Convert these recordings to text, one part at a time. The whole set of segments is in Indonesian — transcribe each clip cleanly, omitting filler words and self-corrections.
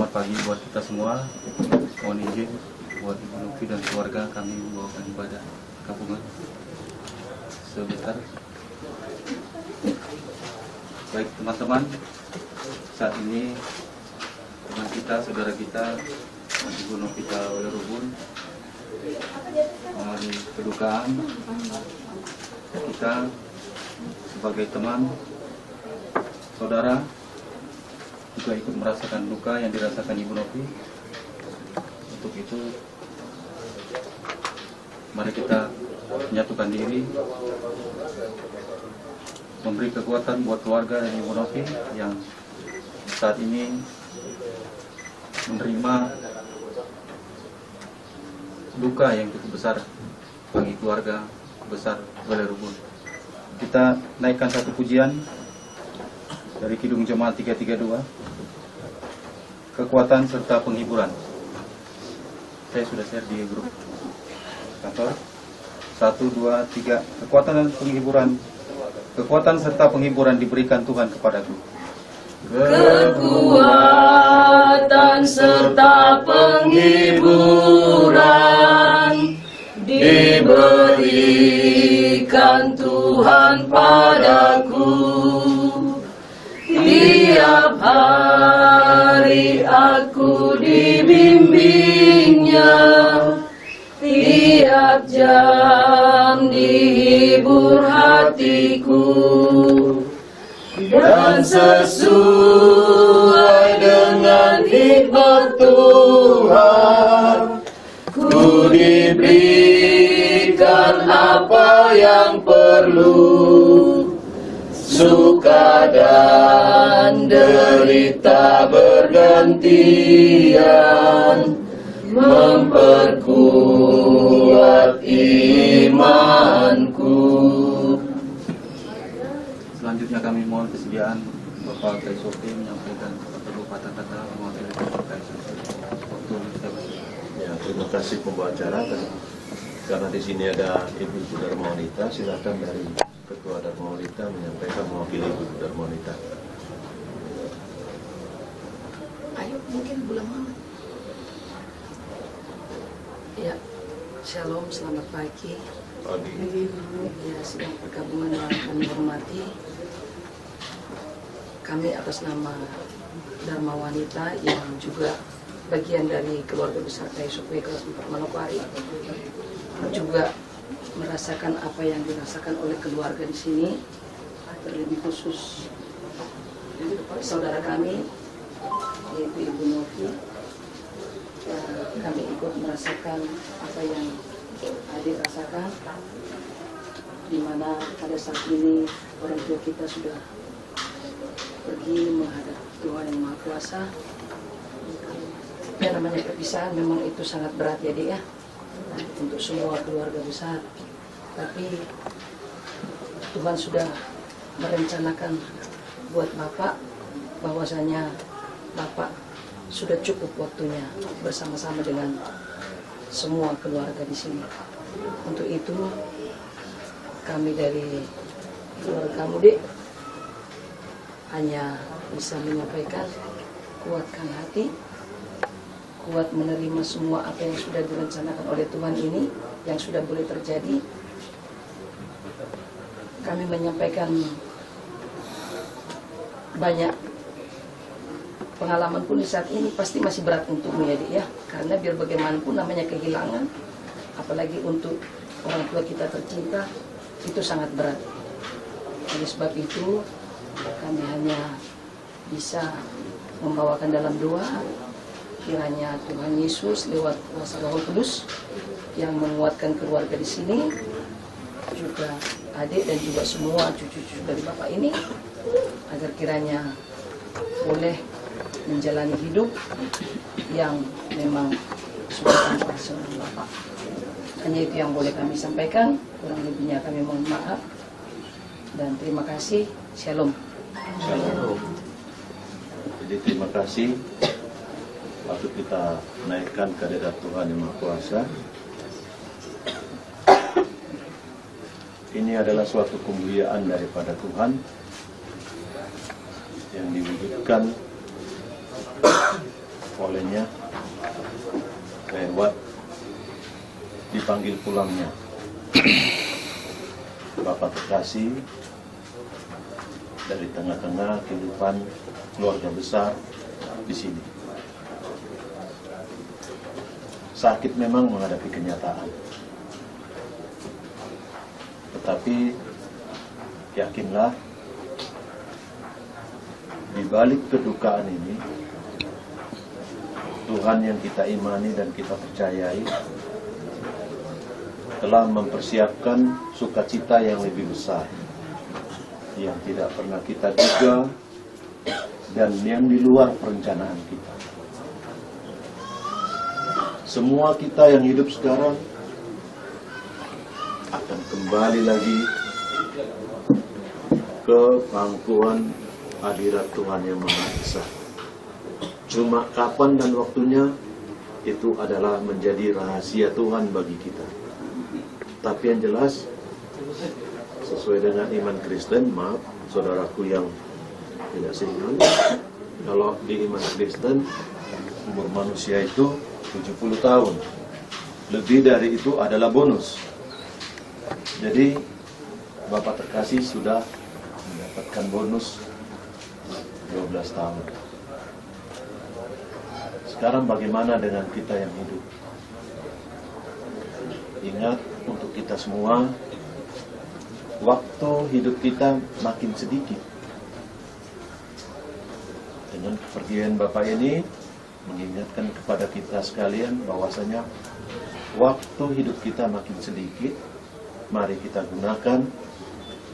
Selamat pagi buat kita semua. Mohon izin buat Ibu Novi dan keluarga kami membawakan ibadah gabungan sebentar. Baik teman-teman, saat ini teman kita, saudara kita, Ibu Novita Wairubun mengalami kedukaan. Kita sebagai teman, saudara, juga ikut merasakan duka yang dirasakan Ibu Novi. Untuk itu, mari kita menyatukan diri, memberi kekuatan buat keluarga dan Ibu Novi yang saat ini menerima duka yang cukup besar bagi keluarga besar Wairubun. Kita naikkan satu pujian dari Kidung Jemaat 332, kekuatan serta penghiburan. Saya sudah share di grup kantor. 1, 2, 3. Kekuatan dan penghiburan. Kekuatan serta penghiburan diberikan Tuhan kepadaku. Kekuatan serta penghiburan diberikan Tuhan padaku. Tiap hari aku dibimbingnya, tiap jam dihibur hatiku, dan sesuai dengan hikmat Tuhan, ku diberikan apa yang perlu. Suka dan derita bergantian, memperkuat imanku. Selanjutnya kami mohon kesediaan Bapak Kai Sofi menyampaikan beberapa kata-kata mewakili Bapak Kai Sofi. Ya, terima kasih pembawa acara. Karena di sini ada Ibu Darmawanita, silakan dari Ketua Darmawanita menyampaikan mewakili Ibu Darmawanita. Ayo, mungkin bulan Muhammad. Ya, shalom, selamat pagi. Pagi. Ya, sidang pergabungan yang kami hormati, kami atas nama Dharma Wanita yang juga bagian dari keluarga besar Kai Sofi kelas 4 Manokwari, juga merasakan apa yang dirasakan oleh keluarga di sini, terlebih khusus saudara kami yaitu Ibu Novi. Kami ikut merasakan apa yang adik rasakan, di mana pada saat ini orang tua kita sudah pergi menghadap Tuhan yang Maha Kuasa. Ya, namanya perpisahan memang itu sangat berat ya Dek ya, untuk semua keluarga besar. Tapi Tuhan sudah merencanakan buat Bapak bahwasanya Bapak sudah cukup waktunya bersama-sama dengan semua keluarga di sini. Untuk itu kami dari keluarga kamu Dek hanya bisa menyampaikan, kuatkan hati, kuat menerima semua apa yang sudah direncanakan oleh Tuhan ini, yang sudah boleh terjadi. Kami menyampaikan banyak pengalaman pun di saat ini pasti masih berat untukmu ya Dik ya, karena biar bagaimanapun namanya kehilangan, apalagi untuk orang tua kita tercinta, itu sangat berat. Oleh sebab itu kami hanya bisa membawakan dalam doa, kiranya Tuhan Yesus lewat kuasa Roh Kudus yang menguatkan keluarga di sini, juga adik dan juga semua cucu-cucu dari Bapak ini, agar kiranya boleh menjalani hidup yang memang sudah tanpa seorang Bapak. Hanya itu yang boleh kami sampaikan, kurang lebihnya kami mohon maaf dan terima kasih. Shalom. Shalom. Jadi terima kasih. Waktu kita naikkan ke hadirat Tuhan yang Maha Kuasa. Ini adalah suatu kemuliaan daripada Tuhan yang diwujudkan olehnya lewat dipanggil pulangnya Bapak terkasih dari tengah-tengah kehidupan keluarga besar di sini. Sakit memang menghadapi kenyataan, tetapi yakinlah di balik kedukaan ini Tuhan yang kita imani dan kita percayai telah mempersiapkan sukacita yang lebih besar yang tidak pernah kita duga dan yang di luar perencanaan kita. Semua kita yang hidup sekarang akan kembali lagi ke pangkuan hadirat Tuhan yang Maha Esa. Cuma kapan dan waktunya itu adalah menjadi rahasia Tuhan bagi kita. Tapi yang jelas sesuai dengan iman Kristen, maaf saudaraku yang tidak seiman, kalau di iman Kristen umur manusia itu 70 tahun. Lebih dari itu adalah bonus. Jadi Bapak terkasih sudah mendapatkan bonus 12 tahun. Sekarang bagaimana dengan kita yang hidup? Ingat untuk kita semua, waktu hidup kita makin sedikit. Dengan kepergian Bapak ini mengingatkan kepada kita sekalian bahwasanya waktu hidup kita makin sedikit. Mari kita gunakan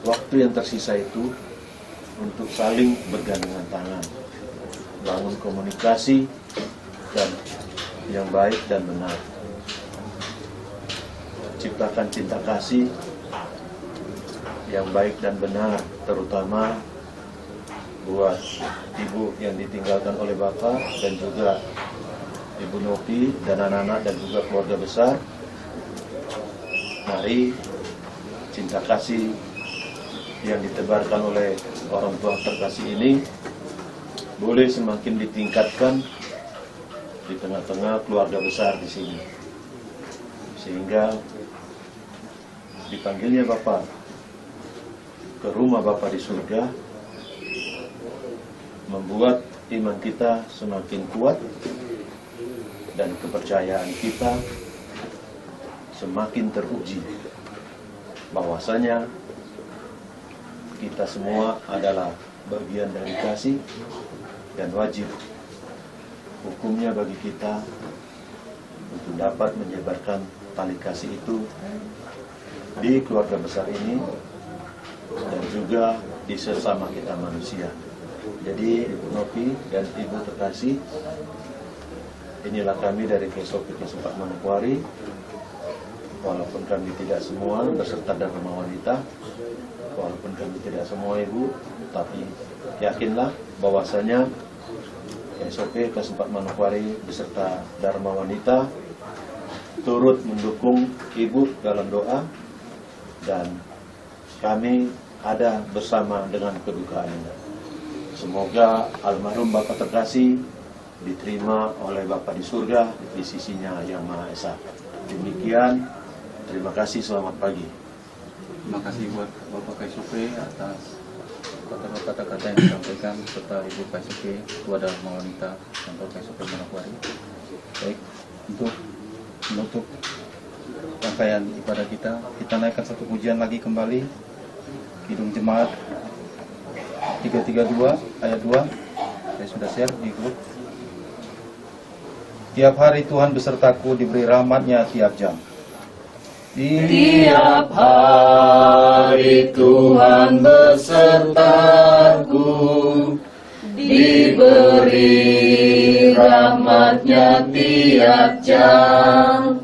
waktu yang tersisa itu untuk saling bergandengan tangan, bangun komunikasi dan yang baik dan benar, ciptakan cinta kasih yang baik dan benar, terutama buat ibu yang ditinggalkan oleh Bapak dan juga Ibu Nopi dan anak-anak dan juga keluarga besar. Mari cinta kasih yang ditebarkan oleh orang tua terkasih ini boleh semakin ditingkatkan di tengah-tengah keluarga besar di sini, sehingga dipanggilnya Bapak ke rumah Bapak di surga membuat iman kita semakin kuat dan kepercayaan kita semakin teruji bahwasanya kita semua adalah bagian dari kasih dan wajib hukumnya bagi kita untuk dapat menyebarkan tali kasih itu di keluarga besar ini dan juga di sesama kita manusia. Jadi Ibu Nopi dan Ibu terkasih, inilah kami dari KSOP Kesempat Manokwari. Walaupun kami tidak semua beserta Dharma Wanita, walaupun kami tidak semua ibu, tapi yakinlah bahwasanya KSOP Kesempat Manokwari beserta Dharma Wanita turut mendukung ibu dalam doa dan kami ada bersama dengan kedukaan ini. Semoga almarhum Bapak terkasih diterima oleh Bapak di surga di sisinya yang Maha Esa. Demikian, terima kasih, selamat pagi. Terima kasih buat Bapak KSOP atas kata-kata yang disampaikan serta Ibu KSOP, Ketua Dharma Wanita Kantor KSOP Manokwari. Baik, untuk menutup rangkaian ibadah kita naikkan satu pujian lagi kembali. Kidung Jemaat 332 ayat 2. Saya sudah share di grup. Tiap hari Tuhan besertaku, diberi rahmat-Nya tiap jam. Tiap hari Tuhan besertaku, diberi rahmat-Nya tiap jam.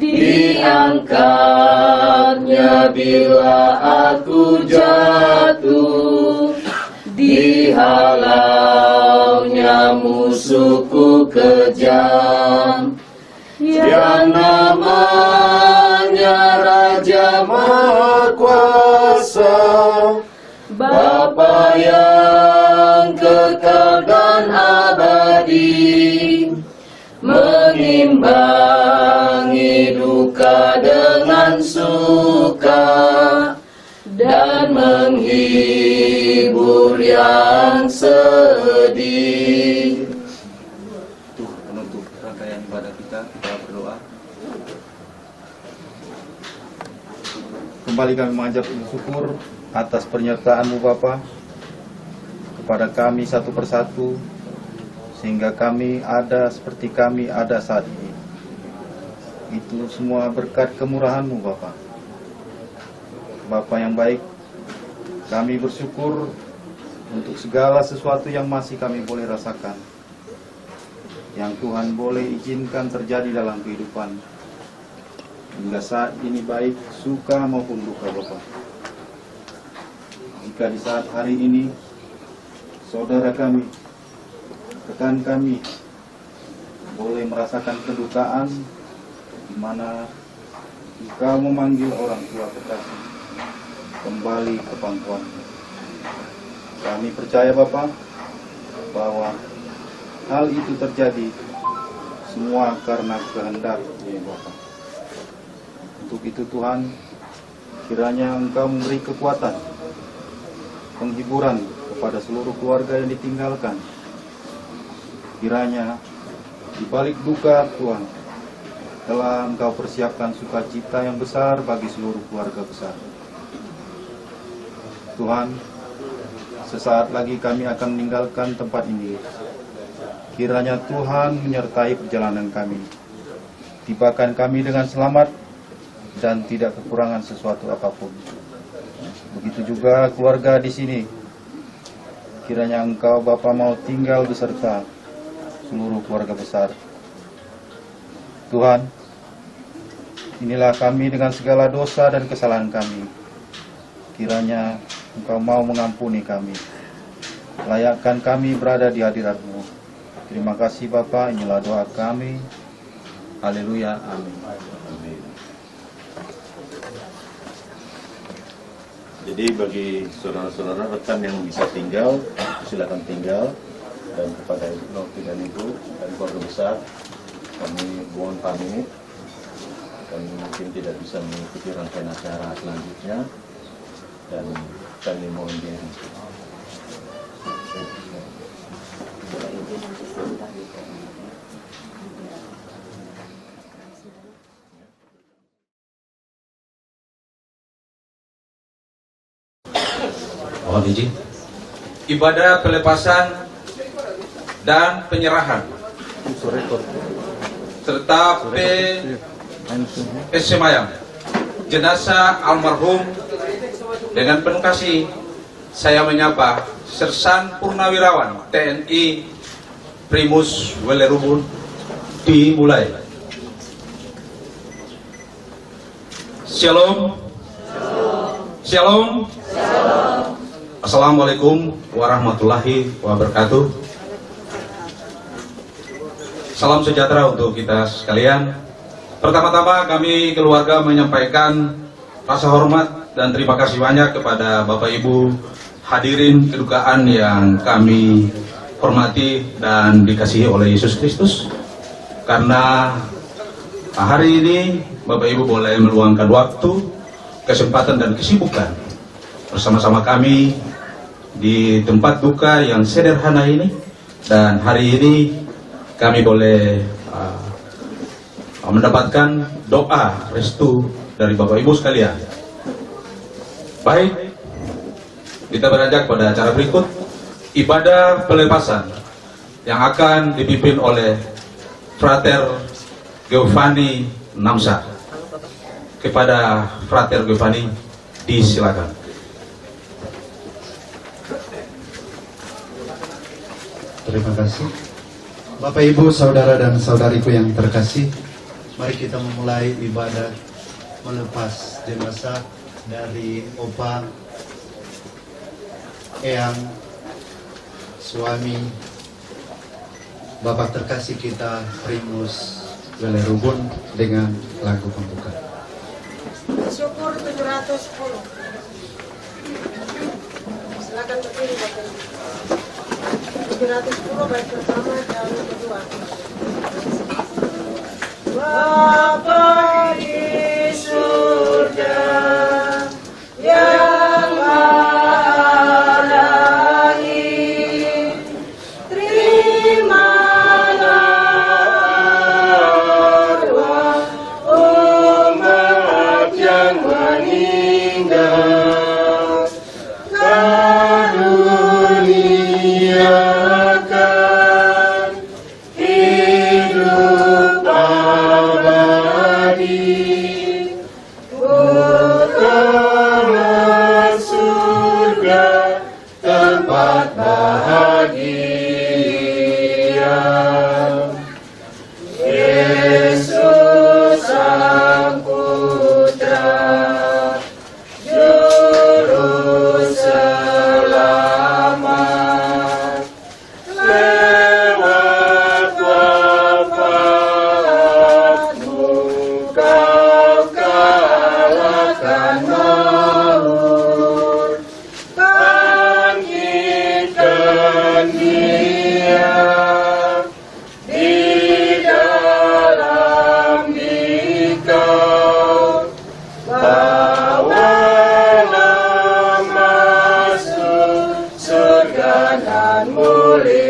Diangkatnya bila aku jatuh, dihalaunya musuhku kejam. Yang namanya Raja Maha Kuasa, Bapa yang kekal dan abadi, kami duka dengan suka dan menghibur yang sedih. Itu penutup rangkaian ibadah kita berdoa. Kembali kami mengucap syukur atas penyertaan-Mu Bapa kepada kami satu persatu, sehingga kami ada seperti kami ada saat ini. Itu semua berkat kemurahan-Mu Bapa. Bapa yang baik, kami bersyukur untuk segala sesuatu yang masih kami boleh rasakan, yang Tuhan boleh izinkan terjadi dalam kehidupan hingga saat ini, baik suka maupun duka Bapa. Jika di saat hari ini saudara kami, rekan kami boleh merasakan kedukaan di mana Engkau memanggil orang tua kekasih kembali ke pangkuan. Kami percaya Bapa bahwa hal itu terjadi semua karena kehendak-Mu Bapa. Untuk itu Tuhan, kiranya Engkau memberi kekuatan, penghiburan kepada seluruh keluarga yang ditinggalkan. Kiranya di balik duka Tuhan, telah Engkau persiapkan sukacita yang besar bagi seluruh keluarga besar. Tuhan, sesaat lagi kami akan meninggalkan tempat ini. Kiranya Tuhan menyertai perjalanan kami. Tibakan kami dengan selamat dan tidak kekurangan sesuatu apapun. Begitu juga keluarga di sini. Kiranya Engkau Bapa mau tinggal beserta seluruh keluarga besar. Tuhan, inilah kami dengan segala dosa dan kesalahan kami. Kiranya Engkau mau mengampuni kami. Layakkan kami berada di hadirat-Mu. Terima kasih Bapa, inilah doa kami. Haleluya, amin. Jadi bagi saudara-saudara rekan yang bisa tinggal, silakan tinggal. Dan kepada Ibu dan Ibu dan keluarga besar, kami mohon pamit dan mungkin tidak bisa mengikuti rangkaian acara selanjutnya, dan kami mohon diri. Mohon izin. Ibadah pelepasan dan penyerahan serta semayam jenazah almarhum. Dengan penuh kasih saya menyapa Sersan Purnawirawan TNI Primus Welerubun. Dimulai. Shalom. Shalom. Assalamualaikum warahmatullahi wabarakatuh. Salam sejahtera untuk kita sekalian. Pertama-tama kami keluarga menyampaikan rasa hormat dan terima kasih banyak kepada Bapak Ibu hadirin kedukaan yang kami hormati dan dikasihi oleh Yesus Kristus. Karena hari ini Bapak Ibu boleh meluangkan waktu, kesempatan dan kesibukan bersama-sama kami di tempat duka yang sederhana ini, dan hari ini kami boleh mendapatkan doa restu dari Bapak Ibu sekalian. Baik, kita beranjak pada acara berikut, ibadah pelepasan yang akan dipimpin oleh Frater Giovanni Namsa. Kepada Frater Giovanni disilakan. Terima kasih. Bapak Ibu, saudara dan saudariku yang terkasih, mari kita memulai ibadah melepas jenazah dari Opa Eyang, suami Bapak terkasih kita Primus Welerubun, dengan lagu pembuka. Syukur 710. Silakan berdiri Bapak Ibu. 710 baik pertama dan kedua. Bapa di surga yang maha lahir, terimalah doa umat yang meninggal, karuniakan hidup abadi, utama surga tempat bahagia. Yesus Sang Putra, Juru Selamat, lewat wafatmu Kau kalahkan maut, bangkitkan Dia di dalam Dikau, bawalah masuk surga nan mulia.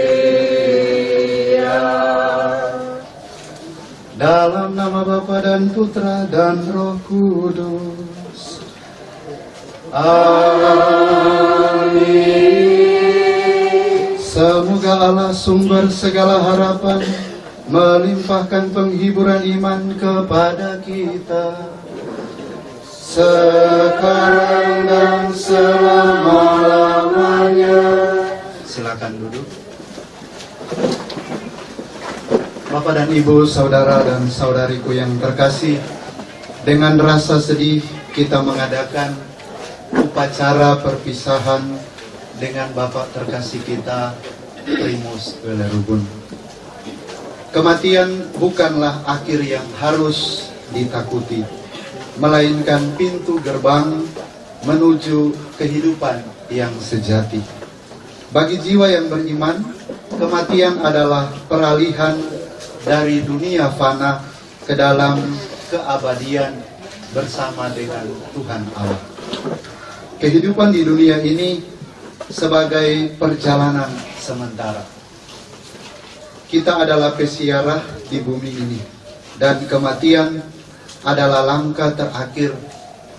Dalam nama Bapa dan Putra dan Roh Kudus. Amin. Semoga Allah sumber segala harapan melimpahkan penghiburan iman kepada kita sekarang dan selama-lamanya. Silakan duduk. Bapak dan Ibu, saudara dan saudariku yang terkasih, dengan rasa sedih kita mengadakan upacara perpisahan dengan Bapak terkasih kita, Primus Welerubun. Kematian bukanlah akhir yang harus ditakuti, melainkan pintu gerbang menuju kehidupan yang sejati. Bagi jiwa yang beriman, kematian adalah peralihan dari dunia fana ke dalam keabadian bersama dengan Tuhan Allah. Kehidupan di dunia ini sebagai perjalanan sementara. Kita adalah peziarah di bumi ini, dan kematian adalah langkah terakhir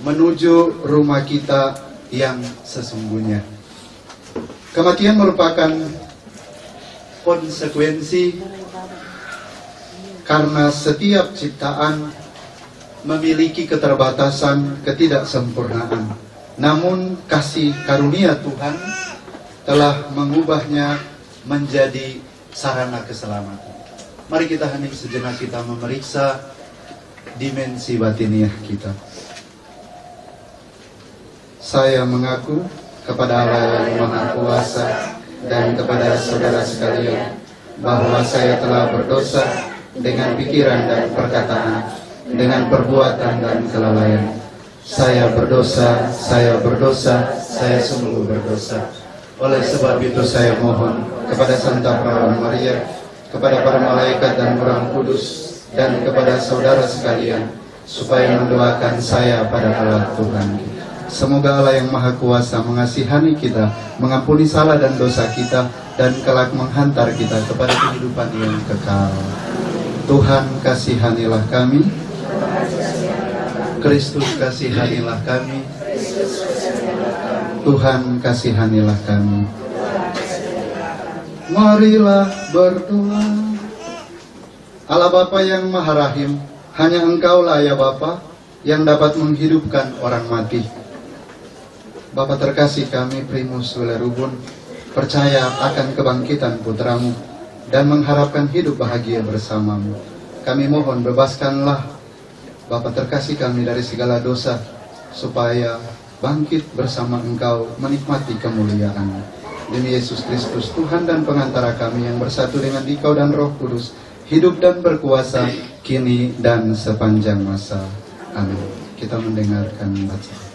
menuju rumah kita yang sesungguhnya. Kematian merupakan konsekuensi karena setiap ciptaan memiliki keterbatasan, ketidaksempurnaan. Namun kasih karunia Tuhan telah mengubahnya menjadi sarana keselamatan. Mari kita hening sejenak, kita memeriksa dimensi batiniah kita. Saya mengaku kepada Allah yang Maha Kuasa dan kepada saudara sekalian bahwa saya telah berdosa dengan pikiran dan perkataan, dengan perbuatan dan kelalaian. Saya berdosa, saya sungguh berdosa. Oleh sebab itu saya mohon kepada Santa Perawan Maria, kepada para malaikat dan orang kudus, dan kepada saudara sekalian, supaya mendoakan saya pada Allah Tuhan. Semoga Allah yang Maha Kuasa mengasihani kita, mengampuni salah dan dosa kita, dan kelak menghantar kita kepada kehidupan yang kekal. Tuhan kasihanilah kami, Kristus kasihanilah kami, Tuhan kasihanilah kami. Marilah berdoa. Allah Bapa yang Maha Rahim, hanya Engkaulah ya Bapa yang dapat menghidupkan orang mati. Bapa terkasih kami, Primus Welerubun, percaya akan kebangkitan putramu dan mengharapkan hidup bahagia bersamamu. Kami mohon bebaskanlah Bapa terkasih kami dari segala dosa, supaya bangkit bersama Engkau menikmati kemuliaan. Demi Yesus Kristus, Tuhan dan pengantara kami yang bersatu dengan Dikau dan Roh Kudus, hidup dan berkuasa kini dan sepanjang masa. Amin. Kita mendengarkan bacaan.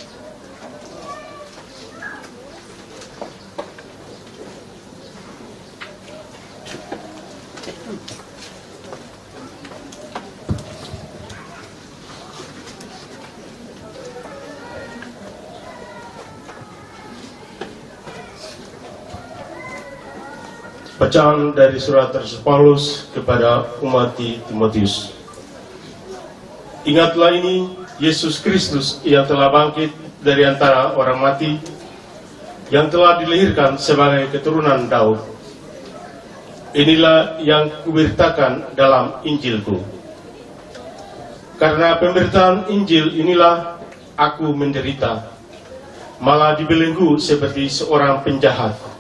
Bacaan dari surat Rasul Paulus kepada umat Timotius. Ingatlah ini, Yesus Kristus yang telah bangkit dari antara orang mati, yang telah dilahirkan sebagai keturunan Daud. Inilah yang kuberitakan dalam Injilku. Karena pemberitaan Injil inilah aku menderita, malah dibelenggu seperti seorang penjahat.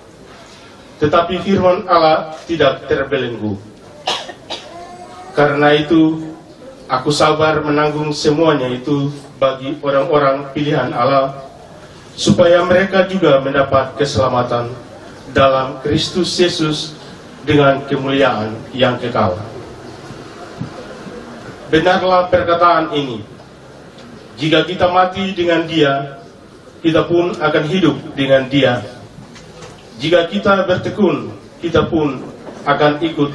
Tetapi firman Allah tidak terbelenggu. Karena itu, aku sabar menanggung semuanya itu bagi orang-orang pilihan Allah, supaya mereka juga mendapat keselamatan dalam Kristus Yesus dengan kemuliaan yang kekal. Benarlah perkataan ini, jika kita mati dengan Dia, kita pun akan hidup dengan Dia. Jika kita bertekun, kita pun akan ikut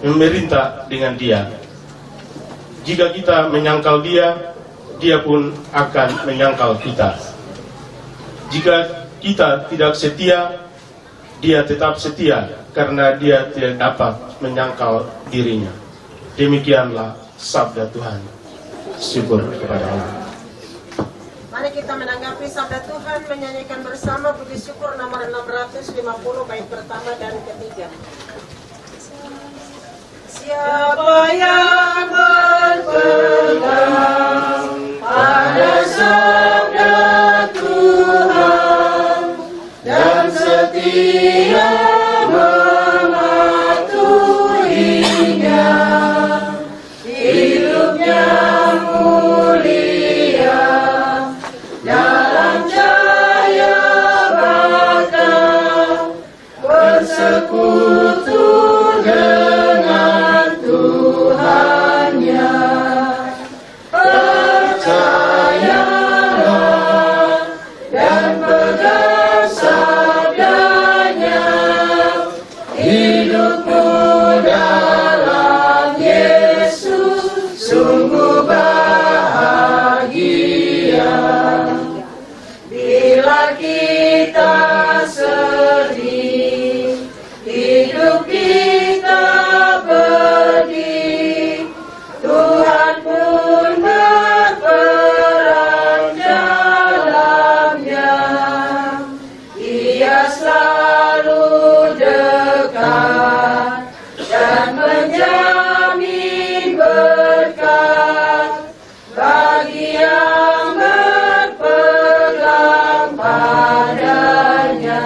memerintah dengan Dia. Jika kita menyangkal Dia, Dia pun akan menyangkal kita. Jika kita tidak setia, Dia tetap setia, karena Dia tidak dapat menyangkal dirinya. Demikianlah sabda Tuhan. Syukur kepada Allah. Mari kita menanggapi sabda Tuhan, menyanyikan bersama puji syukur nomor 650 bait pertama dan ketiga. Siapa yang berpegang pada sabda Tuhan dan setia mematuhinya, hidupnya mulia dalam cahaya berkah, bersekutu dengan Tuhannya. Percayalah dan pegang sabdanya, hidupmu dalam Yesus sungguh bahagia. Bila kita sedih, hidup kita pedih, Tuhan pun berperan dalamnya. Ia selalu dekat dan menjamin berkat bagi yang berpegang padanya.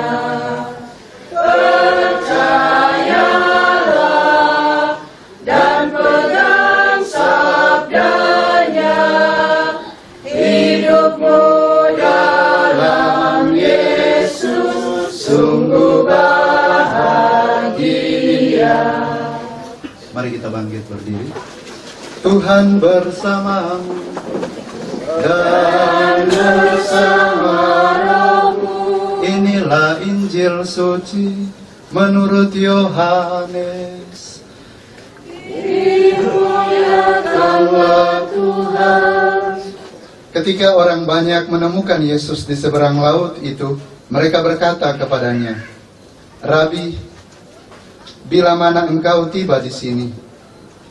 Percayalah dan pegang sabdanya, hidupmu dalam Yesus sungguh bahagia. Mari kita bangkit berdiri. Tuhan bersamamu dan bersama rohmu. Inilah Injil suci menurut Yohanes. Dimuliakanlah Tuhan. Ketika orang banyak menemukan Yesus di seberang laut itu, mereka berkata kepadanya, "Rabi, bila mana engkau tiba di sini?"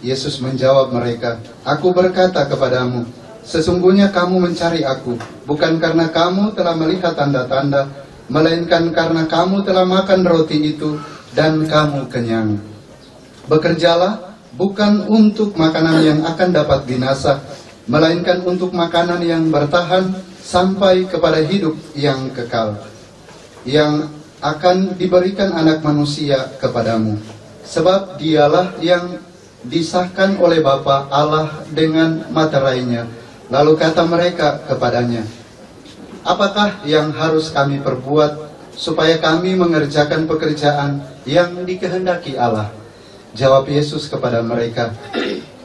Yesus menjawab mereka, "Aku berkata kepadamu, sesungguhnya kamu mencari aku, bukan karena kamu telah melihat tanda-tanda, melainkan karena kamu telah makan roti itu dan kamu kenyang. Bekerjalah bukan untuk makanan yang akan dapat binasa, melainkan untuk makanan yang bertahan sampai kepada hidup yang kekal, yang akan diberikan Anak Manusia kepadamu. Sebab dialah yang disahkan oleh Bapa Allah dengan materainya." Lalu kata mereka kepadanya, "Apakah yang harus kami perbuat supaya kami mengerjakan pekerjaan yang dikehendaki Allah?" Jawab Yesus kepada mereka,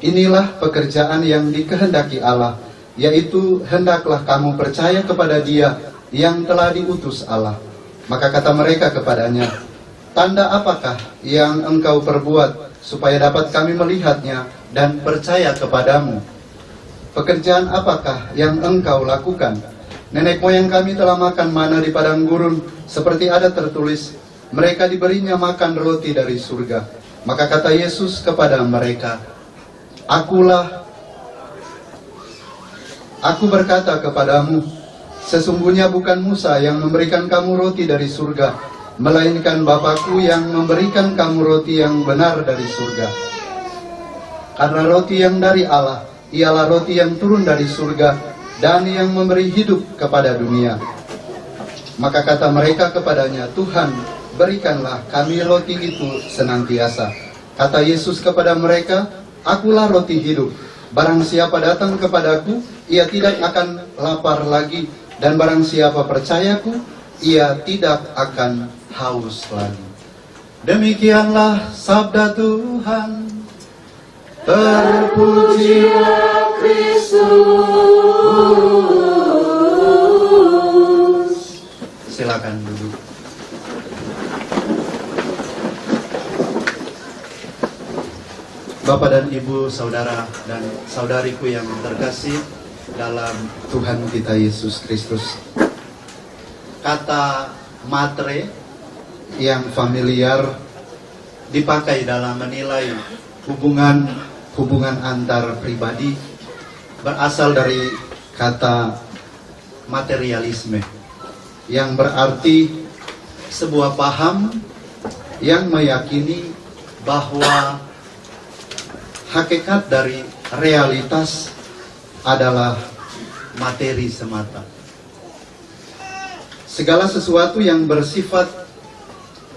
"Inilah pekerjaan yang dikehendaki Allah, yaitu hendaklah kamu percaya kepada Dia yang telah diutus Allah." Maka kata mereka kepadanya, "Tanda apakah yang engkau perbuat supaya dapat kami melihatnya dan percaya kepadamu? Pekerjaan apakah yang engkau lakukan? Nenek moyang kami telah makan mana di padang gurun, seperti ada tertulis, mereka diberinya makan roti dari surga. Maka kata Yesus kepada mereka, Aku berkata kepadamu, sesungguhnya bukan Musa yang memberikan kamu roti dari surga, melainkan Bapakku yang memberikan kamu roti yang benar dari surga. Karena roti yang dari Allah ialah roti yang turun dari surga dan yang memberi hidup kepada dunia. Maka kata mereka kepadanya, Tuhan, berikanlah kami roti itu senantiasa. Kata Yesus kepada mereka, Akulah roti hidup. Barang siapa datang kepadaku, ia tidak akan lapar lagi. Dan barang siapa percayaku, ia tidak akan haus lagi. Demikianlah sabda Tuhan. Terpujilah Kristus. Silakan duduk. Bapak dan Ibu, saudara dan saudariku yang terkasih dalam Tuhan kita Yesus Kristus. Kata matre yang familiar dipakai dalam menilai hubungan antar pribadi berasal dari kata materialisme yang berarti sebuah paham yang meyakini bahwa hakikat dari realitas adalah materi semata. Segala sesuatu yang bersifat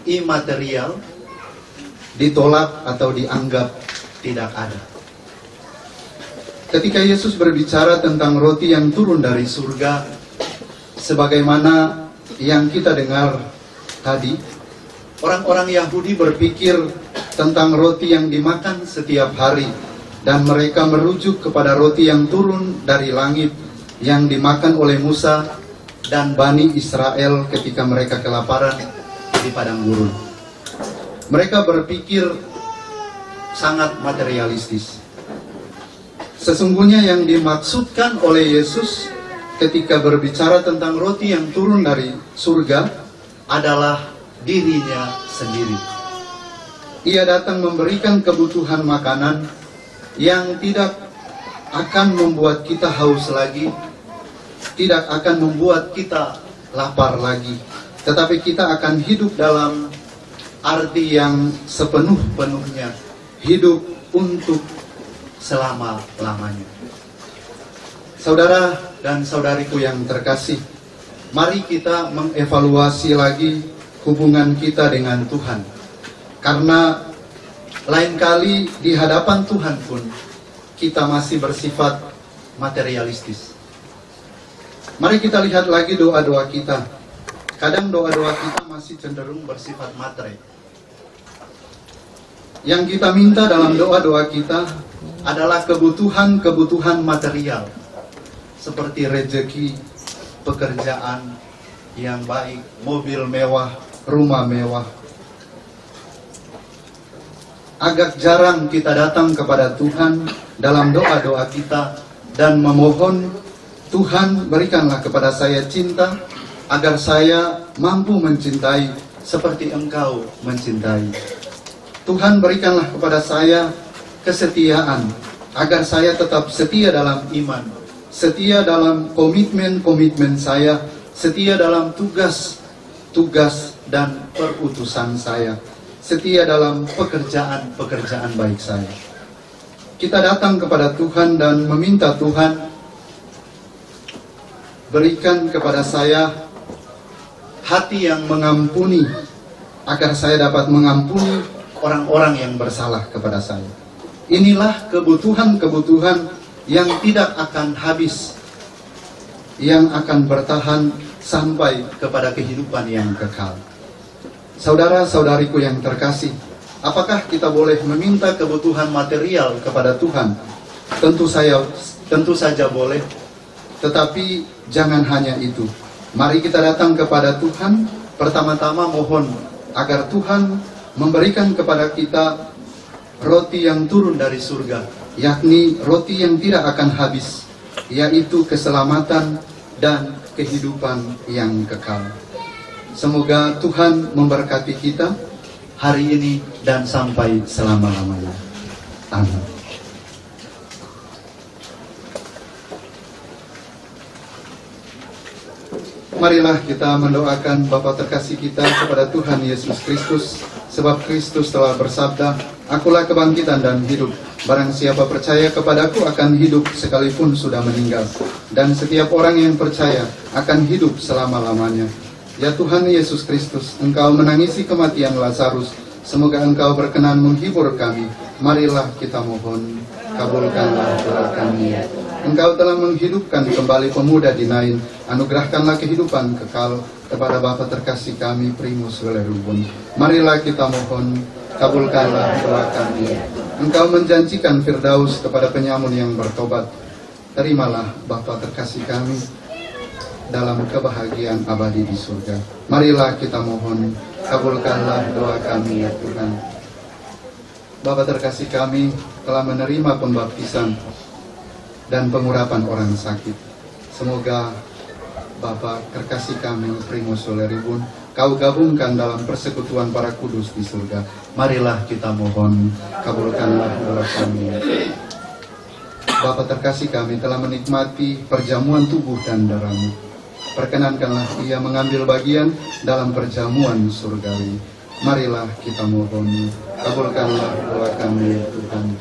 imaterial ditolak atau dianggap tidak ada. Ketika Yesus berbicara tentang roti yang turun dari surga, sebagaimana yang kita dengar tadi, orang-orang Yahudi berpikir tentang roti yang dimakan setiap hari, dan mereka merujuk kepada roti yang turun dari langit yang dimakan oleh Musa dan Bani Israel ketika mereka kelaparan di padang gurun. Mereka berpikir sangat materialistis. Sesungguhnya yang dimaksudkan oleh Yesus ketika berbicara tentang roti yang turun dari surga adalah dirinya sendiri. Ia datang memberikan kebutuhan makanan yang tidak akan membuat kita haus lagi, tidak akan membuat kita lapar lagi, tetapi kita akan hidup dalam arti yang sepenuh-penuhnya, hidup untuk selama-lamanya. Saudara dan saudariku yang terkasih, mari kita mengevaluasi lagi hubungan kita dengan Tuhan. Karena lain kali di hadapan Tuhan pun kita masih bersifat materialistis. Mari kita lihat lagi doa-doa kita. Kadang doa-doa kita masih cenderung bersifat materi. Yang kita minta dalam doa-doa kita adalah kebutuhan-kebutuhan material, seperti rezeki, pekerjaan yang baik, mobil mewah, rumah mewah. Agak jarang kita datang kepada Tuhan dalam doa-doa kita dan memohon, Tuhan berikanlah kepada saya cinta agar saya mampu mencintai seperti Engkau mencintai. Tuhan berikanlah kepada saya kesetiaan agar saya tetap setia dalam iman, setia dalam komitmen saya, setia dalam tugas dan perutusan saya, setia dalam pekerjaan baik saya. Kita datang kepada Tuhan dan meminta Tuhan berikan kepada saya hati yang mengampuni, agar saya dapat mengampuni orang-orang yang bersalah kepada saya. Inilah kebutuhan-kebutuhan yang tidak akan habis, yang akan bertahan sampai kepada kehidupan yang kekal. Saudara-saudariku yang terkasih, apakah kita boleh meminta kebutuhan material kepada Tuhan? Tentu saja boleh, tetapi jangan hanya itu. Mari kita datang kepada Tuhan, pertama-tama mohon agar Tuhan memberikan kepada kita roti yang turun dari surga, yakni roti yang tidak akan habis, yaitu keselamatan dan kehidupan yang kekal. Semoga Tuhan memberkati kita hari ini dan sampai selama-lamanya. Amin. Marilah kita mendoakan Bapa terkasih kita kepada Tuhan Yesus Kristus, sebab Kristus telah bersabda, "Akulah kebangkitan dan hidup. Barang siapa percaya kepadaku akan hidup sekalipun sudah meninggal. Dan setiap orang yang percaya akan hidup selama-lamanya." Ya Tuhan Yesus Kristus, Engkau menangisi kematian Lazarus. Semoga Engkau berkenan menghibur kami. Marilah kita mohon, kabulkanlah doa kami. Engkau telah menghidupkan kembali pemuda di Nain. Anugerahkanlah kehidupan kekal kepada Bapa terkasih kami, Primus Welerubun. Marilah kita mohon, kabulkanlah doa kami. Engkau menjanjikan Firdaus kepada penyamun yang bertobat. Terimalah Bapa terkasih kami dalam kebahagiaan abadi di surga. Marilah kita mohon, kabulkanlah doa kami ya Tuhan. Bapa terkasih kami telah menerima pembaptisan dan pengurapan orang sakit. Semoga Bapa terkasih kami, Primus Soleribun, Kau gabungkan dalam persekutuan para kudus di surga. Marilah kita mohon, kabulkanlah doa kami. Bapa terkasih kami telah menikmati perjamuan tubuh dan darah-Mu. Perkenankanlah Ia mengambil bagian dalam perjamuan surgawi. Marilah kita mohon, kabulkanlah doa kami ya Tuhan.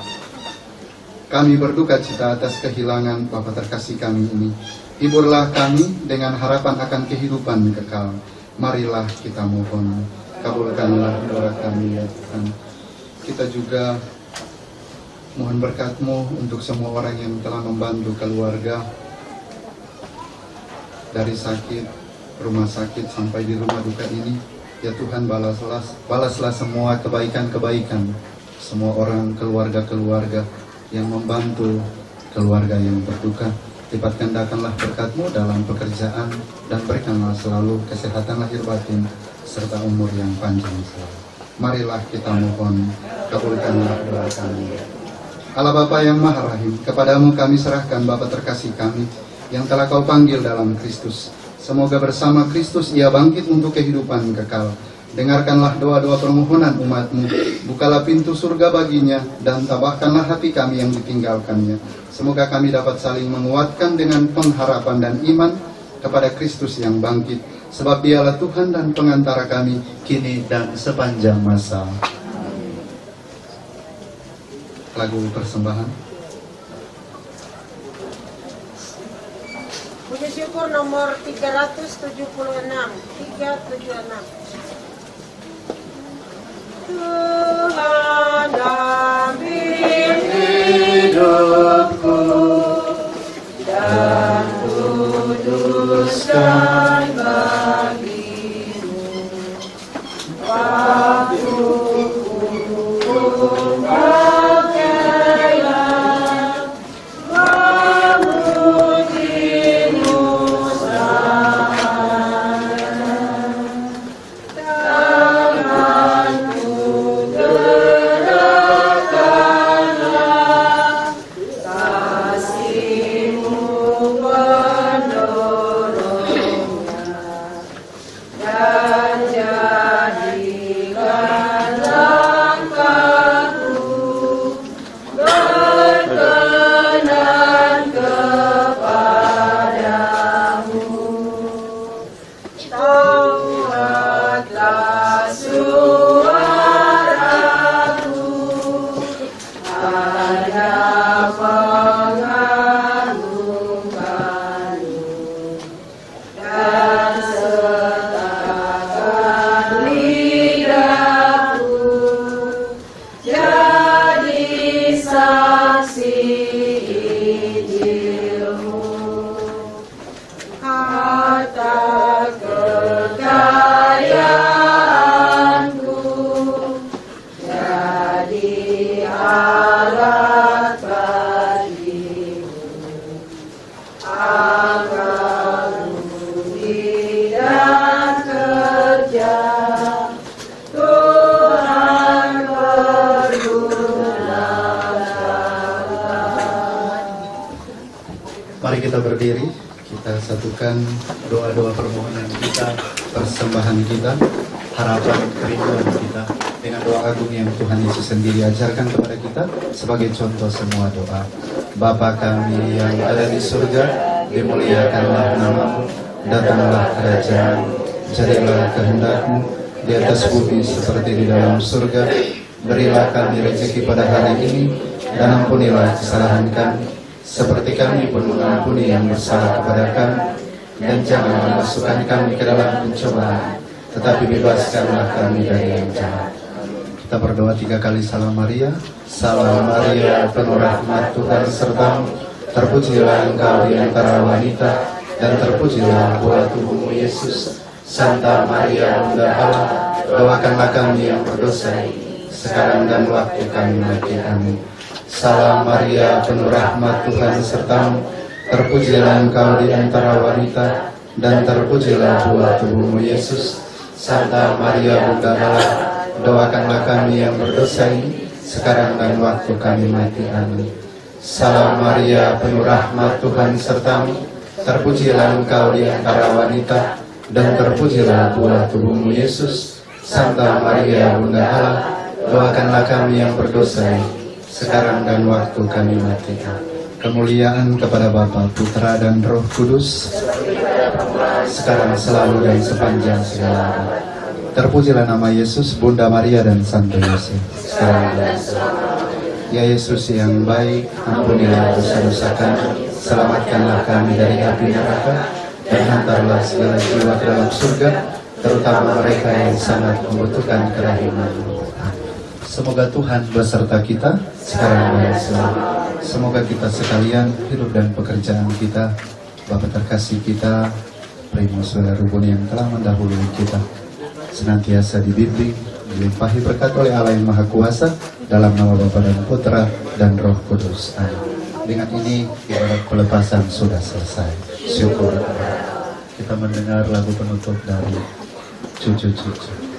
Kami berduka cita atas kehilangan Bapa terkasih kami ini. Hiburlah kami dengan harapan akan kehidupan kekal. Marilah kita mohon, kabulkanlah doa kami ya Tuhan. Kita juga mohon berkat-Mu untuk semua orang yang telah membantu keluarga dari sakit, rumah sakit sampai di rumah duka ini. Ya Tuhan, balaslah semua kebaikan-kebaikan semua orang, keluarga-keluarga yang membantu keluarga yang berduka. Lipat gandakanlah berkat-Mu dalam pekerjaan dan berikanlah selalu kesehatan lahir batin serta umur yang panjang selalu. Marilah kita mohon, kabulkanlah doa kami. Allah Bapa yang Maha Rahim, kepadamu kami serahkan Bapa terkasih kami yang telah Kau panggil dalam Kristus. Semoga bersama Kristus Ia bangkit untuk kehidupan kekal. Dengarkanlah doa-doa permohonan umat-Mu. Bukalah pintu surga baginya dan tabahkanlah hati kami yang ditinggalkannya. Semoga kami dapat saling menguatkan dengan pengharapan dan iman kepada Kristus yang bangkit. Sebab Dialah Tuhan dan pengantara kami kini dan sepanjang masa. Lagu persembahan. Puji syukur nomor 376. Tuhan ambil hidupku dan kuduskan bagimu. Waktuku pakailah memujimu seharian. Tanganku gerakkanlah, kasih-Mu pendorongnya, dan jadikan langkahku berkenan kepadamu. Taatlah suaraku, hanya mengagungkan-Mu, dan sertakan lidahku jadi saksi Injil-Mu. Harta kekayaanku jadi alat bagimu. Akan budi dan kerja, Tuhan pergunakan. Mari kita berdiri, kita satukan doa-doa permohonan kita, persembahan kita, harapan kerinduan kita dengan doa agung yang Tuhan Yesus sendiri ajarkan kepada kita sebagai contoh semua doa. Bapa kami yang ada di surga, dimuliakanlah namamu, datanglah kerajaan, jadilah kehendak-Mu di atas bumi seperti di dalam surga. Berilah kami rezeki pada hari ini, dan ampunilah kesalahan kami, seperti kami pun mengampuni yang bersalah kepada kami. Dan jangan memasukkan kami ke dalam pencobaan, tetapi bebaskanlah kami dari yang jahat. Kita berdoa 3 kali Salam Maria. Salam Maria, penuh rahmat Tuhan sertamu, terpujilah engkau di antara wanita, dan terpujilah buah tubuhmu Yesus. Santa Maria Bunda Allah, doakanlah kami yang berdosa sekarang dan waktu kami mati. Amin. Salam Maria, penuh rahmat Tuhan sertamu, terpujilah engkau di antara wanita, dan terpujilah buah tubuhmu Yesus. Santa Maria Bunda Allah, doakanlah kami yang berdosa ini sekarang dan waktu kami mati. Amin. Salam Maria, penuh rahmat Tuhan sertamu, terpujilah engkau di antara wanita, dan terpujilah buah tubuhmu Yesus. Santa Maria Bunda Allah, doakanlah kami yang berdosa sekarang dan waktu kami mati. Kemuliaan kepada Bapa, Putra, dan Roh Kudus, sekarang, selalu, dan sepanjang segala abad. Terpujilah nama Yesus, Bunda Maria, dan Santo Yosef, sekarang dan selamanya. Ya Yesus yang baik, ampunilah dosa-dosa kami, selamatkanlah kami dari api neraka, dan hantarlah segala jiwa ke dalam surga, terutama mereka yang sangat membutuhkan kerahiman-Mu. Semoga Tuhan beserta kita sekarang dan selalu. Semoga kita sekalian, hidup dan pekerjaan kita, Bapa terkasih kita, Primus Rubun yang telah mendahului kita, senantiasa dibimbing, dilimpahi berkat oleh Allah yang Maha Kuasa, dalam nama Bapa dan Putra dan Roh Kudus. Amin. Dengan ini ibadat pelepasan sudah selesai. Syukur. Kita mendengar lagu penutup dari Cucu-Cucu.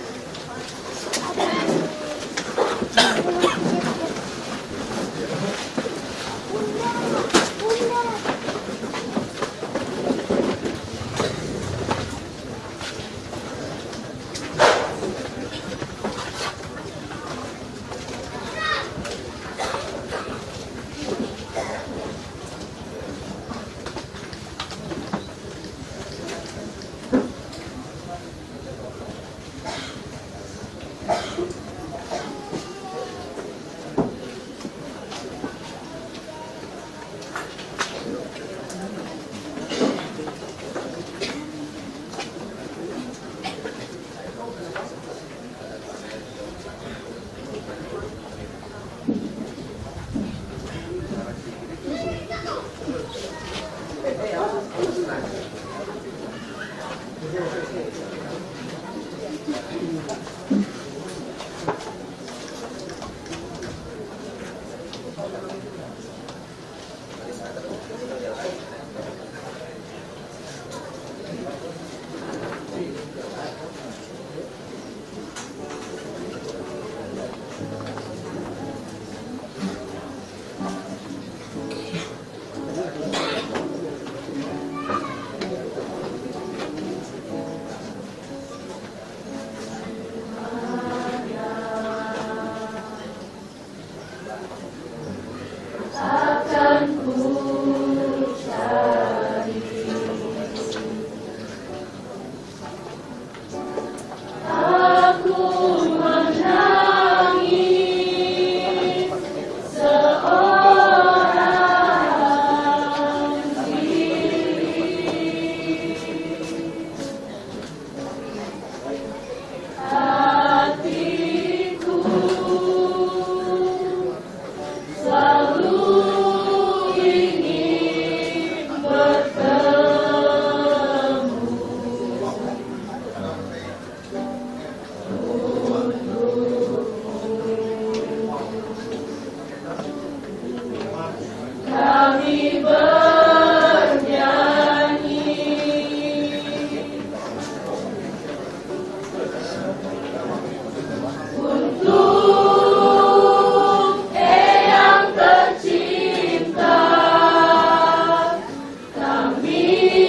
Kami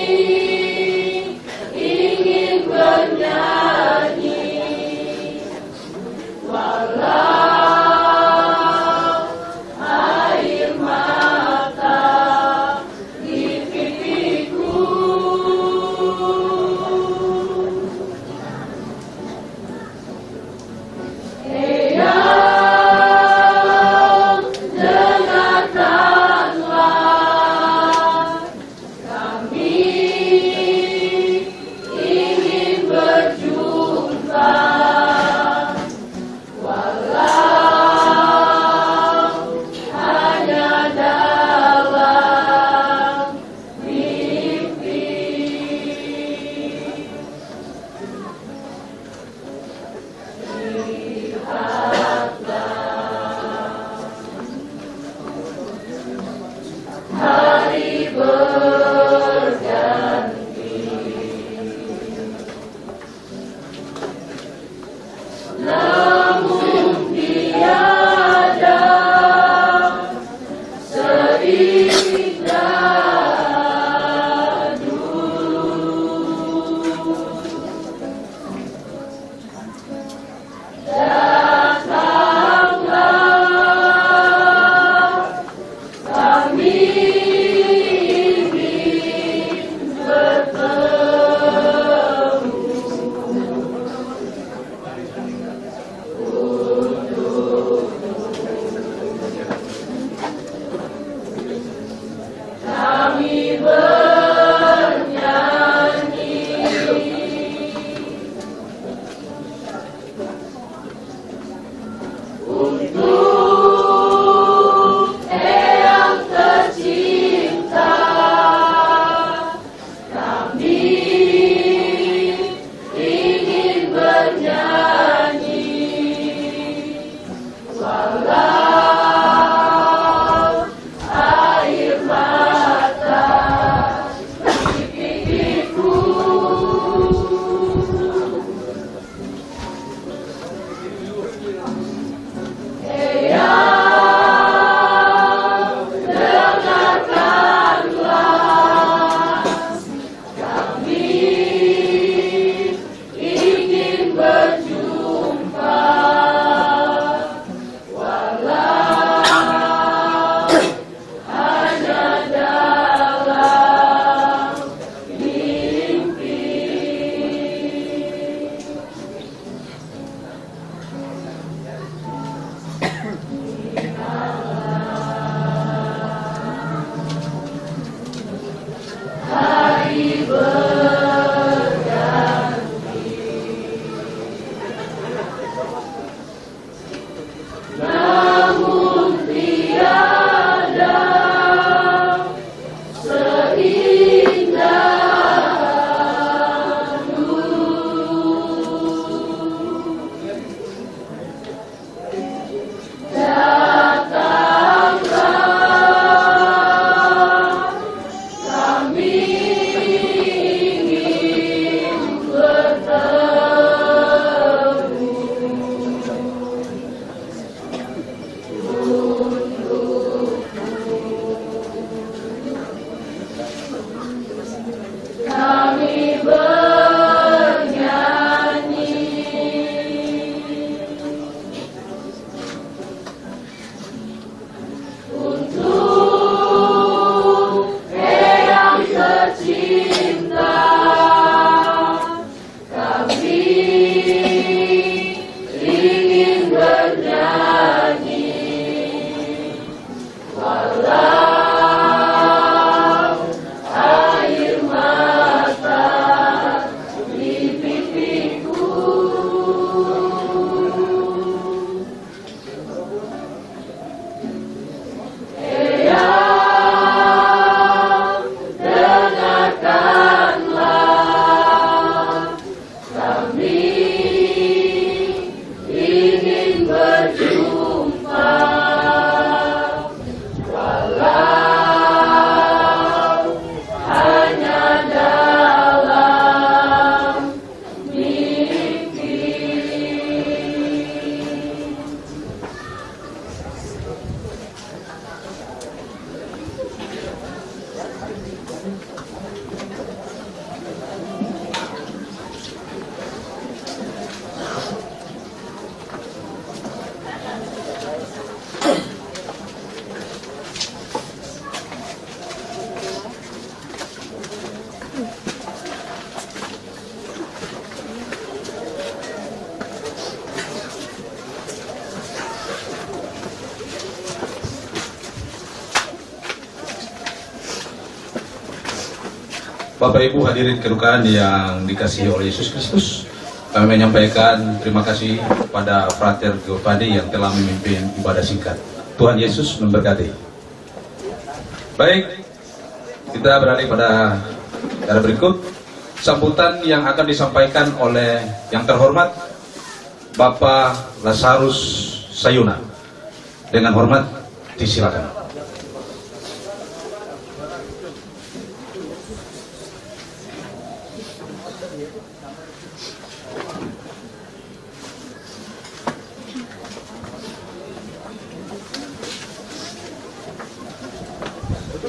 Bapak Ibu hadirin kedukaan yang dikasihi oleh Yesus Kristus, kami menyampaikan terima kasih pada Frater Giovanni yang telah memimpin ibadah singkat. Tuhan Yesus memberkati. Baik, kita beralih pada cara berikut, sambutan yang akan disampaikan oleh yang terhormat Bapak Lazarus Sayuna. Dengan hormat, disilakan.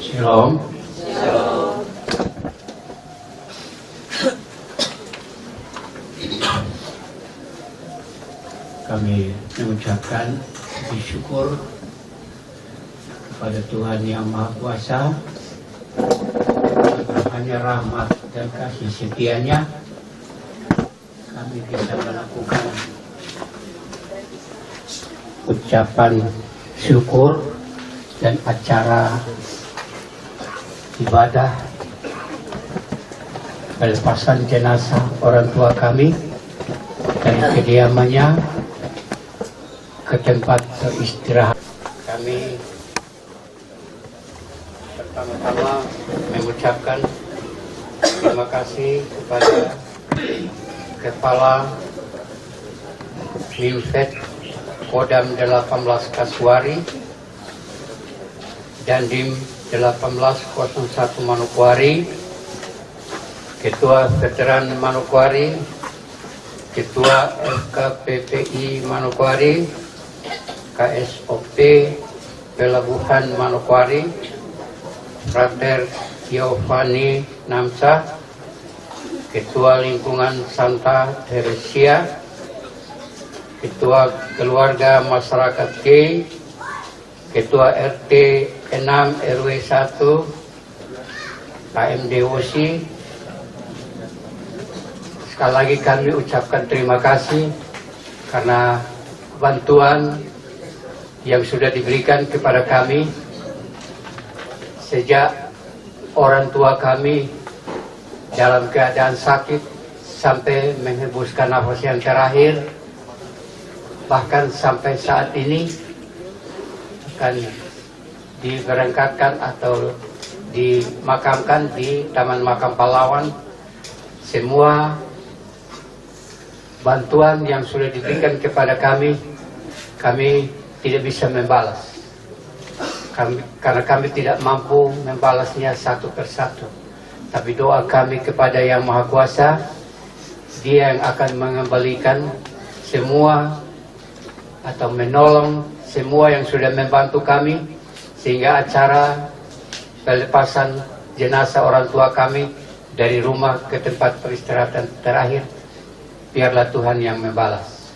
Shalom. Kami mengucapkan bersyukur kepada Tuhan Yang Maha Kuasa, hanya rahmat dan kasih setianya kami bisa melakukan ucapan syukur dan acara ibadah pelepasan jenazah orang tua kami dari kediamannya ke tempat beristirahat. Kami pertama-tama mengucapkan terima kasih kepada Kepala Mimfet Kodam 18 Kasuari dan Dim 1801 Manokwari, Ketua Veteran Manokwari, Ketua FKPPI Manokwari, KSOP Pelabuhan Manokwari, Frater Giovanni Namsa, Ketua Lingkungan Santa Teresia, Ketua Keluarga Masyarakat G, Ketua RT 6 RW 1 KMDOC. Sekali lagi kami ucapkan terima kasih karena bantuan yang sudah diberikan kepada kami sejak orang tua kami dalam keadaan sakit sampai menghembuskan nafas yang terakhir, bahkan sampai saat ini akan diberangkatkan atau dimakamkan di Taman Makam Pahlawan. Semua bantuan yang sudah diberikan kepada kami tidak bisa membalas. Karena kami tidak mampu membalasnya satu persatu. Tapi doa kami kepada Yang Maha Kuasa, Dia yang akan mengembalikan semua atau menolong semua yang sudah membantu kami, sehingga acara pelepasan jenazah orang tua kami dari rumah ke tempat peristirahatan terakhir, biarlah Tuhan yang membalas.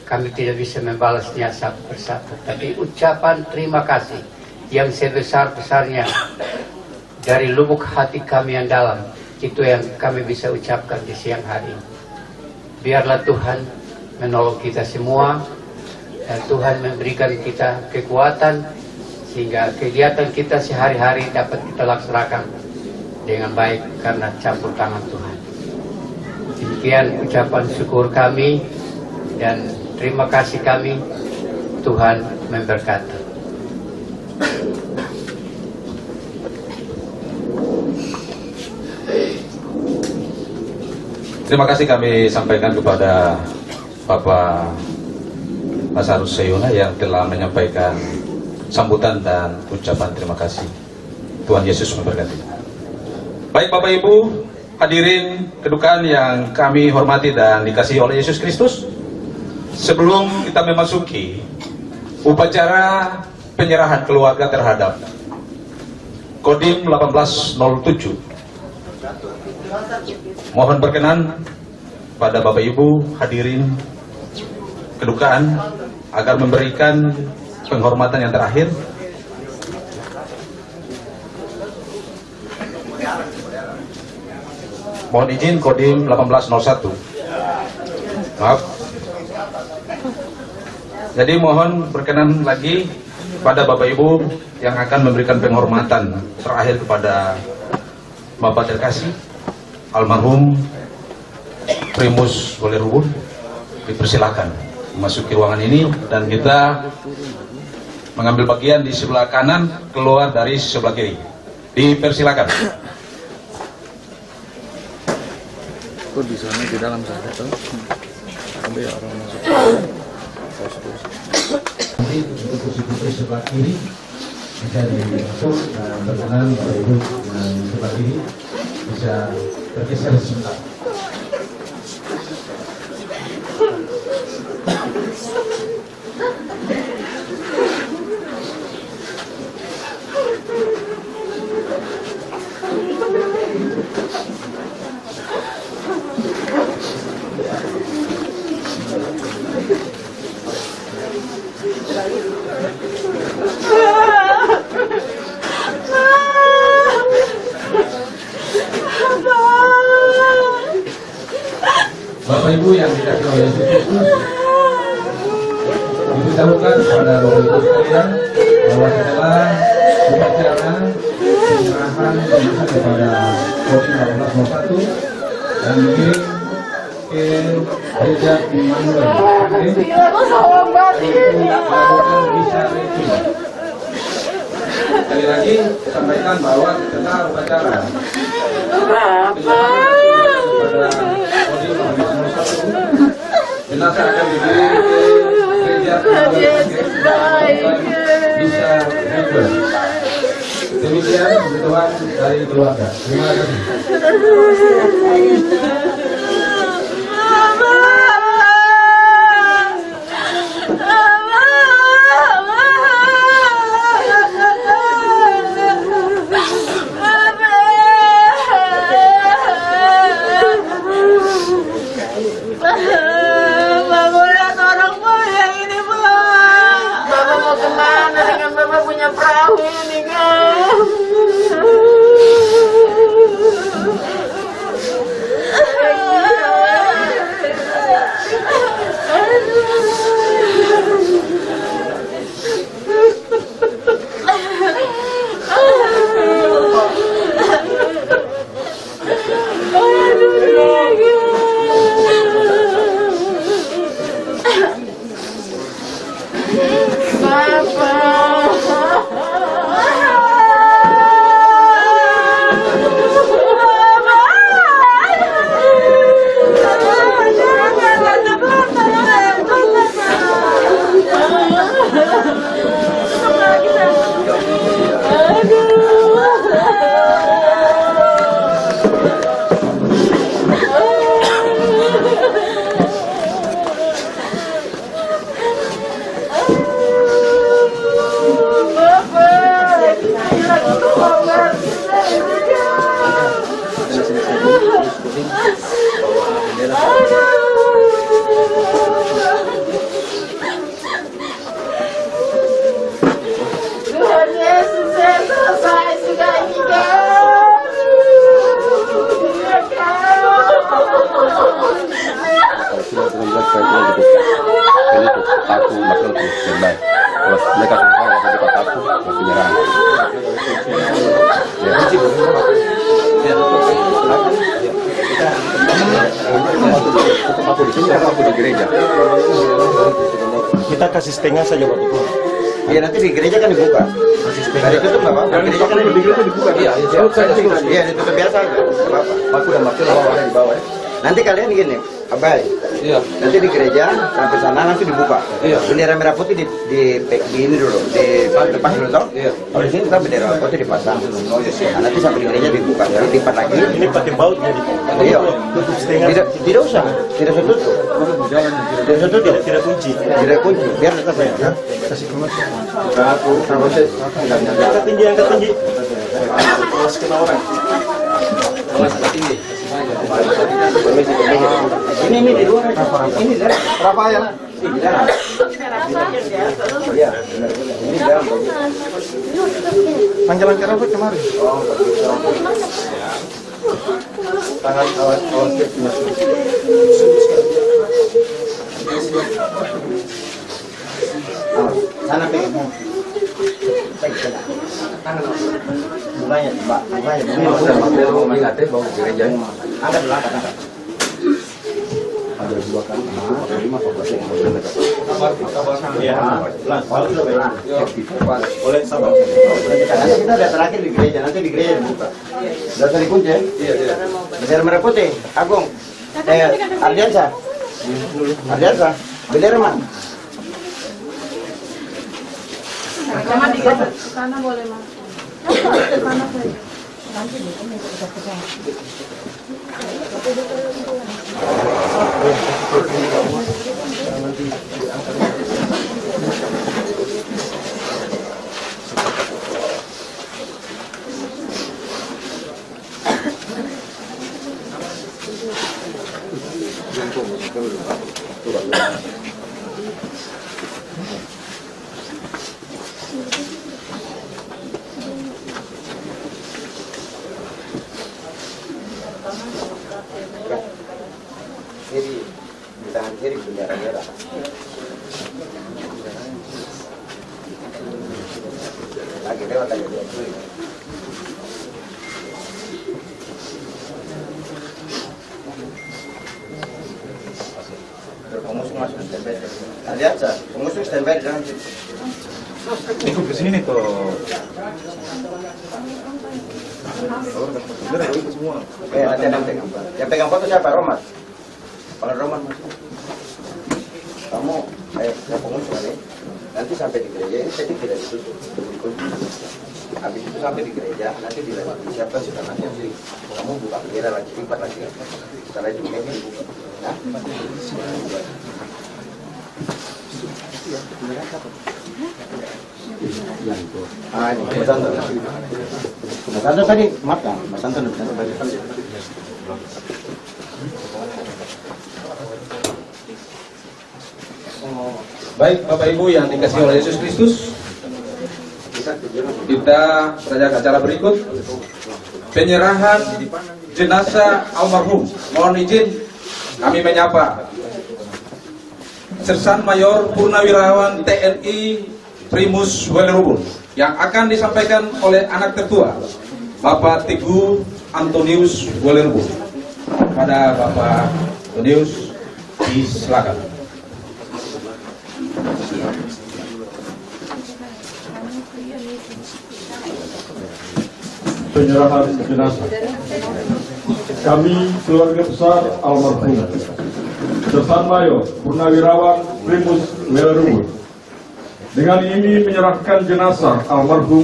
Kami tidak bisa membalasnya satu persatu, tapi ucapan terima kasih yang sebesar-besarnya dari lubuk hati kami yang dalam, itu yang kami bisa ucapkan di siang hari ini. Biarlah Tuhan menolong kita semua, dan Tuhan memberikan kita kekuatan sehingga kegiatan kita sehari-hari dapat kita laksanakan dengan baik karena campur tangan Tuhan. Demikian ucapan syukur kami dan terima kasih kami. Tuhan memberkati. Terima kasih kami sampaikan kepada Bapak Lazarus Sayuna yang telah menyampaikan sambutan dan ucapan terima kasih. Tuhan Yesus memberkati. Baik Bapak Ibu, hadirin kedukaan yang kami hormati dan dikasihi oleh Yesus Kristus, sebelum kita memasuki upacara penyerahan keluarga terhadap Kodim 1807, mohon berkenan pada Bapak Ibu hadirin kedukaan agar memberikan penghormatan yang terakhir. Mohon izin Kodim 1801. Maaf. Jadi mohon berkenan lagi pada Bapak Ibu yang akan memberikan penghormatan terakhir kepada Bapak terkasih almarhum Primus Bolerubun dipersilakan memasuki ruangan ini dan kita mengambil bagian di sebelah kanan, keluar dari sebelah kiri. Dipersilakan. Kok di sana di dalam sana tuh? Ambil orang masuk. Nanti untuk kursi-kursi sebelah kiri bisa dimasuk dan berkenan Bapak Ibu yang sebelah kiri bisa bergeser sebentar. Bapak Ibu yang dikasih oleh Yesus diberitahukan kepada Bapak Ibu sekalian bahwa setelah upacara penyerahan jenazah kepada Kodim 1801 dan dikirim ke gereja Immanuel untuk melakukan misa requiem. Sekali lagi sampaikan bahwa setelah upacara jenazah akan dikirim ke gereja bisa ritual. Demikian kebutuhan dari keluarga. Terima kasih. Kita kasih setengah saja waktu itu. Iya, nanti di gereja kan dibuka. Hari itu tuh nggak apa-apa. Gereja kan di gereja dibuka. Iya, ditutup biasa aja. Nggak apa-apa. Paku dan martil bawa di bawah. Nanti kalian gini, abai. Iya. Nanti di gereja sampai sana nanti dibuka. Iya. Bendera merah putih di ini dulu, dilepas dulu toh. Iya. Kalau di sini kita bendera merah putih dipasang. Nah, nanti sampai di gereja dibuka. Jadi lipat lagi. Ini pakai bautnya di. Iya. Tutup setengah. Tidak usah. Tidak usah tutup. Tidak usah tutup. Tidak kunci. Tidak kunci. Biar tetap ya. Kasih kemas. Aku. Angkat tinggi, angkat tinggi. Kelas kena orang. Kelas tinggi. Ini di luar. Ini berapa ya? Panjang rambut kemarin. Tangan awas sana pegang. Bunganya, Pak. Bunganya. Angkat dulu, angkat. Ada 2 kali. Boleh sabar. Nanti kita udah terakhir di gereja, nanti di gereja dibuka. Udah usah dikunci ya? Iya. Bendera merah putih, Agung. Ardiansa. Bendera mana? Karena boleh Mas. Kiri, di tangan kiri bendera merah. Lagi lewat aja dulu. Pengusung masuk standby. Lihat sah, pengusung standby di dalam situ. Ikut ke sini nih tuh. Semua. Nanti ada yang pegang foto siapa? Roman. Kalau Roman masuk, kamu pengusung ini nanti sampai di gereja ini tadi tidak ditutup. Habis itu sampai di gereja nanti disiapkan sudah nanti kamu buka bendera lagi, lipat lagi. Setelah itu ini dibuka. Nah. Ini Mas Anton. Mas Anton tadi, maaf ya, Mas Anton tadi. Baik Bapak Ibu yang dikasihi oleh Yesus Kristus, kita beranjak acara berikut, penyerahan jenazah almarhum. Mohon izin kami menyapa Sersan Mayor Purnawirawan TNI Primus Welerubun yang akan disampaikan oleh anak tertua Bapak Teguh Antonius Welerubun. Pada Bapak Antonius, silakan. Penyerahan jenazah. Kami keluarga besar almarhum Sersan Mayor Purnawirawan Primus Welerubun dengan ini menyerahkan jenazah almarhum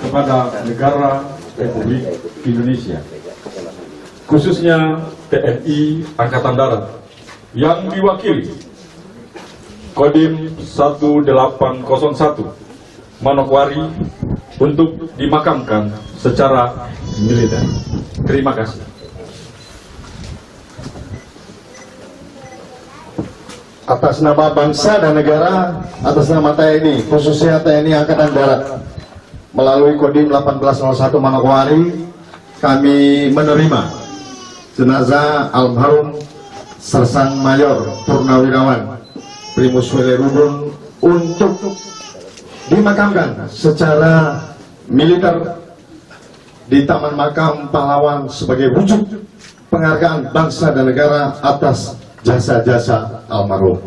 kepada negara Republik Indonesia, khususnya TNI Angkatan Darat yang diwakili Kodim 1801 Manokwari untuk dimakamkan secara militer. Terima kasih. Atas nama bangsa dan negara, atas nama TNI, khususnya TNI Angkatan Darat, melalui Kodim 1801 Manokwari, kami menerima jenazah almarhum Sersan Mayor Purnawirawan Primus Welerubun untuk dimakamkan secara militer di Taman Makam Pahlawan sebagai wujud penghargaan bangsa dan negara atas jasa-jasa almarhum.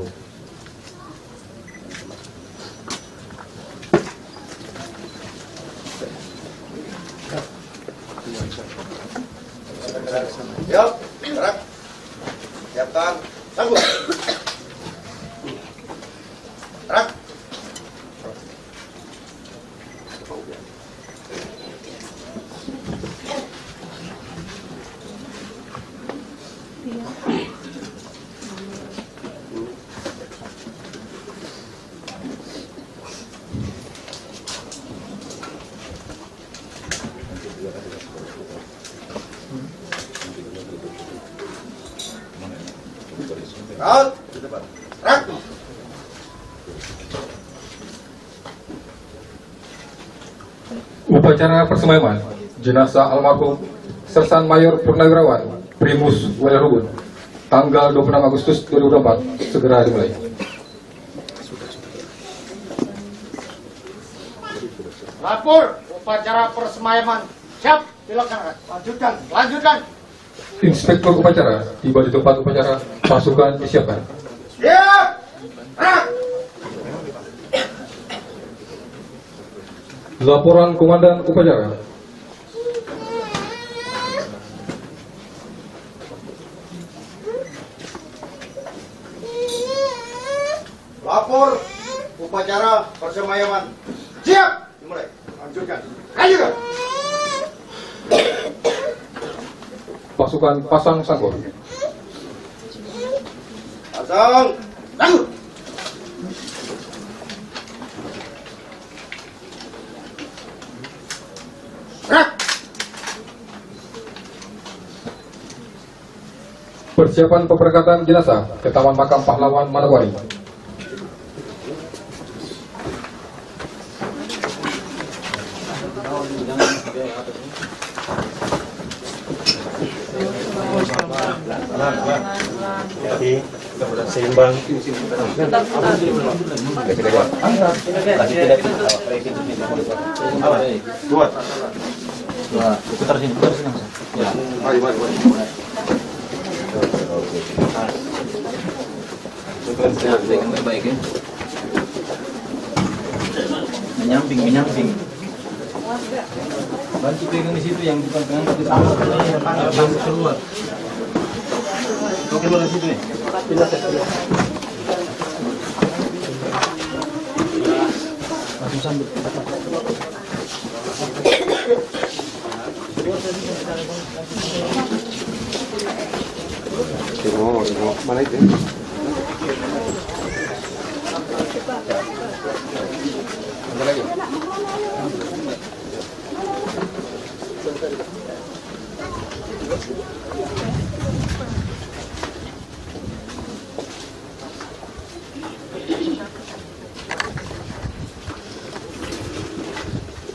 Yuk, gerak. Siapkan. Sambut. Gerak. Out. Gerak. Upacara persemayaman jenazah almarhum Sersan Mayor Purnawirawan Primus Welerubun tanggal 26 Agustus 2024 segera dimulai. Lapor upacara persemayaman siap dilaksanakan. Lanjutkan. Inspektur upacara tiba di tempat upacara, pasukan disiapkan. Siap. Laporan komandan upacara. Lapor upacara persemayaman siap. Dimulai. Lanjutkan. Pasukan pasang sanggul. Pasang. Lanjut. Persiapan pemberangkatan jenazah ke Taman Makam Pahlawan Manokwari. Seimbang. Kuat. Putar sini. Ya. Mari. Baik ya. Menyamping. Bantu pegang di situ yang bukan pegang kita ambil keluar. Oke, boleh situ nih. Langsung sambut. Mana itu? Ada lagi?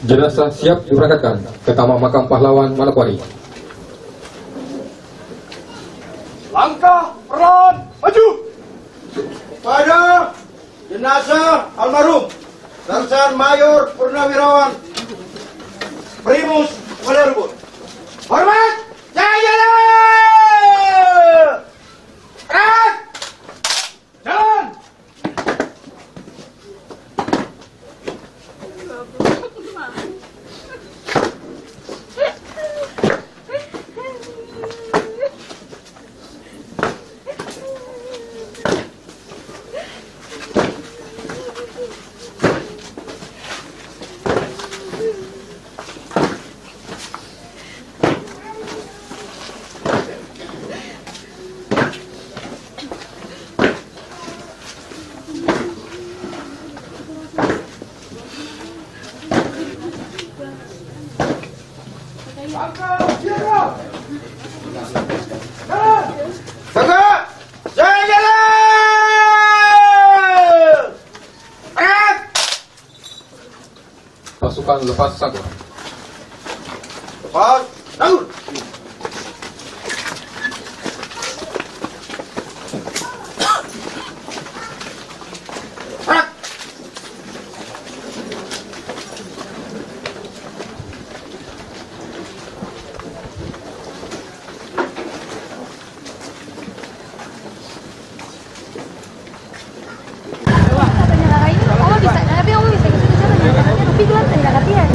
Jenazah siap diberangkatkan ke Taman Makam Pahlawan Manokwari. Langkah peran maju pada jenazah almarhum Sersan Mayor Purnawirawan Primus Walerubun. Hormat, jaya! Jalan! Pasukan lepas sanggul. Lepas sanggul. Oh bisa, tapi kamu bisa ikut-ikutan, tapi gue latihan.